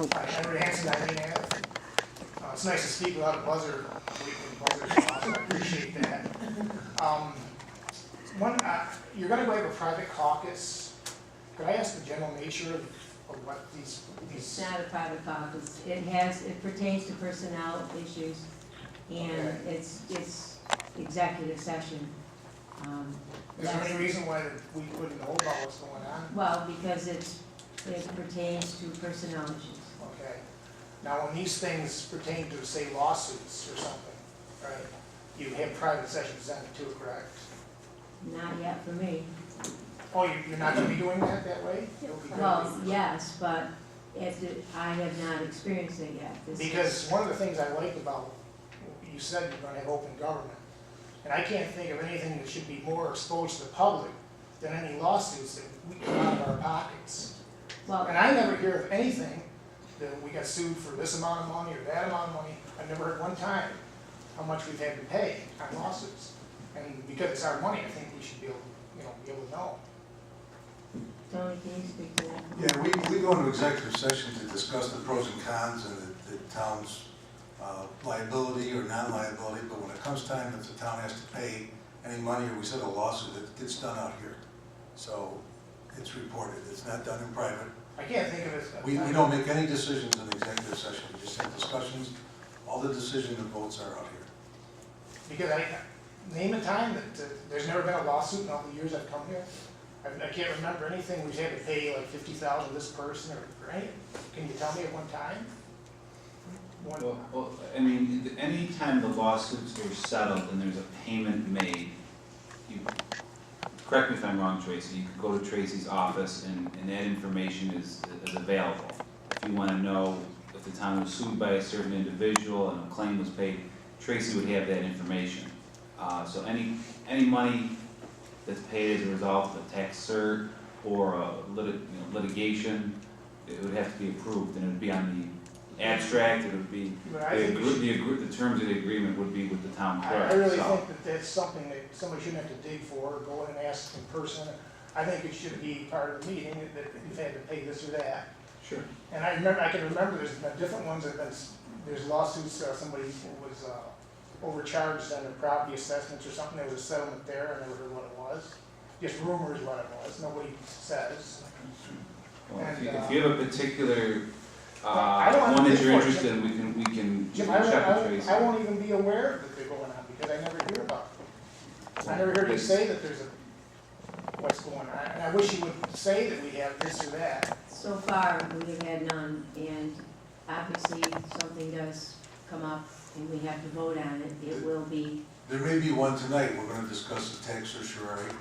Henry Hanson, it's nice to speak without a buzzer. I appreciate that. You're going to go have a private caucus. Could I ask the general nature of what these? It's not a private caucus. It pertains to personnel issues, and Okay. it's executive session. Is there any reason why we wouldn't know about what's going on? Well, because it pertains to personnel issues. Okay. Now, when these things pertain to, say, lawsuits or something, right, you have private sessions then too, correct? Not yet for me. Oh, you're not going to be doing that way? You'll be doing Well, it- yes, but I have not experienced it yet. Because one of the things I liked about, you said you're going to have open government. And I can't think of anything that should be more exposed to the public than any lawsuits that we come out of our pockets. Well, And I never hear of anything that we got sued for this amount of money or that amount of money. I've never heard one time how much we've had to pay on lawsuits. And because it's our money, I think we should be able to know. Tony, can you speak to that? Yeah, we go into executive session to discuss the pros and cons and the town's liability or non-liability, but when it comes time if the town has to pay any money or we set a lawsuit, it gets done out here. So it's reported, it's not done in private. I can't think of it. We don't make any decisions in the executive session, we just have discussions, all the decisions and votes are out here. Because name a time that there's never been a lawsuit in all the years I've come here. I can't remember anything we've had to pay like $50,000 this person or anything. Can you tell me at one time? Well, I mean, any time the lawsuits are settled and there's a payment made, correct me if I'm wrong, Tracy, you could go to Tracy's office and that information is available. If you want to know if the town was sued by a certain individual and a claim was paid, Tracy would have that information. So any money that's paid as a result of a tax cert or a litigation, it would have to be approved, and it would be on the abstract. It would be But I think the terms of the agreement would be with the town clerk. I really so. think that that's something that somebody shouldn't have to dig for or go in and ask in person. I think it should be part of the meeting that you've had to pay this or that. Sure. And I can remember there's been different ones that there's lawsuits, somebody was overcharged on their property assessments or something. There was a settlement there. I never heard what it was. Just rumors what it was. Nobody says. Well, And, if you have a particular I don't one that think you're for it, interested in, we can Jim, check with Tracy. I won't even be aware that they're going on because I never hear about it. I never heard you say that there's what's going on. And I wish you would say that we have this or that. So far, we have had none, and obviously, if something does come up and we have to vote on it, it will be, There may be one tonight, we're going to discuss the tax certiorari,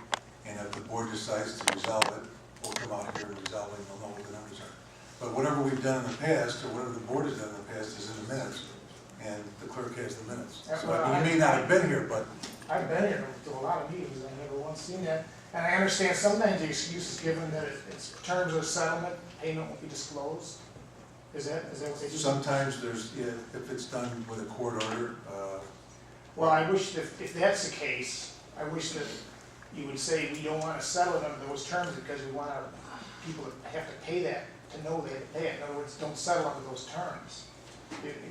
and if the board decides to resolve it, we'll come out here and resolve it, and we'll know what the numbers are. But whatever we've done in the past, or whatever the board has done in the past, is in the minutes, and the clerk has the minutes. So I mean, you may not have been here, but I've been here to a lot of meetings. I've never once seen that. And I understand sometimes the excuse is given that it's terms of settlement, payment won't be disclosed. Is that what they do? sometimes there's, yeah, if it's done with a court order, Well, I wish that if that's the case, I wish that you would say we don't want to settle it under those terms because we want our people to have to pay that, to know they have to pay it. In other words, don't settle under those terms.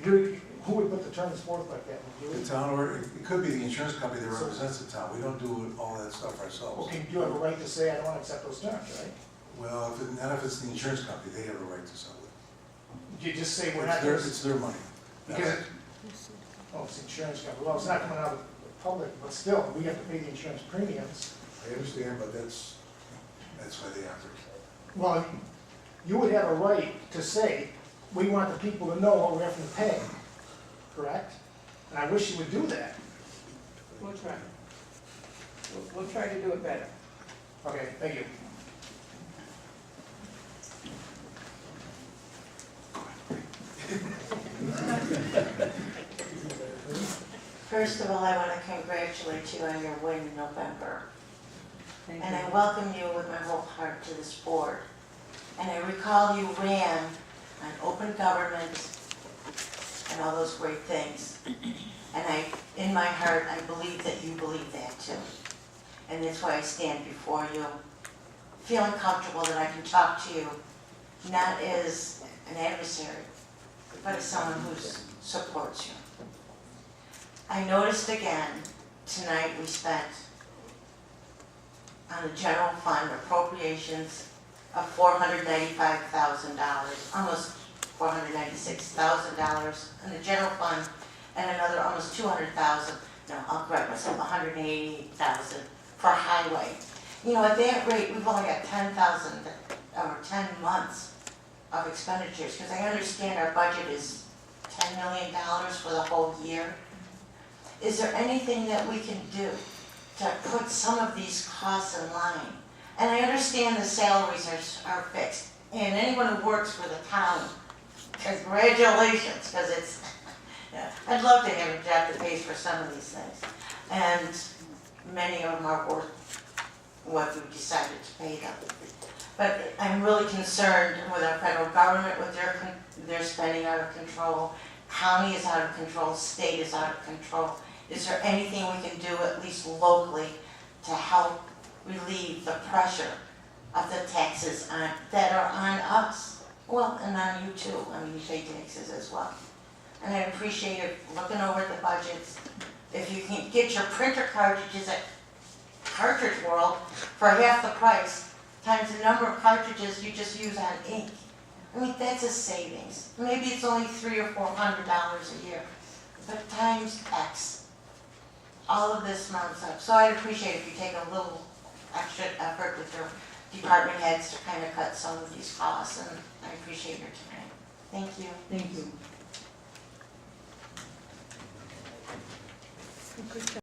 Who would put the terms forth like that? Would the you? town, or it could be the insurance company that represents the town. We don't do all that stuff ourselves. Okay, you have a right to say, I don't want to accept those terms, right? Well, not if it's the insurance company, they have a right to sell it. You just say we're not. It's their money. Because, oh, it's insurance company. Well, it's not coming out of the public, but still, we have to pay the insurance premiums. I understand, but that's why they have to. Well, you would have a right to say, we want the people to know what we're having to pay, correct? And I wish you would do that. We'll try. We'll try to do it better. Okay, thank you. First of all, I want to congratulate you on your win in November. thank And I you. welcome you with my whole heart to this board. And I recall you ran on open government and all those great things. And in my heart, I believe that you believe that too. And that's why I stand before you, feeling comfortable that I can talk to you, not as an adversary, but as someone who supports you. I noticed again, tonight we spent on the general fund appropriations of $495,000, almost $496,000 in the general fund, and another almost 200,000, no, I'll correct myself, 188,000 for highway. You know, at that rate, we've only got 10,000 or 10 months of expenditures, because I understand our budget is $10 million for the whole year. Is there anything that we can do to put some of these costs in line? And I understand the salaries are fixed, and anyone who works for the town, congratulations, because it's, yeah, I'd love to have a job that pays for some of these things. And many of them are worth what we decided to pay them. But I'm really concerned with our federal government, with their spending out of control. County is out of control, state is out of control. Is there anything we can do, at least locally, to help relieve the pressure of the taxes that are on us? Well, and on you too. I mean, you pay taxes as well. And I appreciate it, looking over the budgets. If you can get your printer cartridges at Cartridge World for half the price, times the number of cartridges you just use on ink. I mean, that's a savings. Maybe it's only $300 or $400 a year, but times X. All of this mounts up. So I'd appreciate if you take a little extra effort with your department heads to kind of cut some of these costs, and I appreciate your time. Thank you. Thank you. Good job.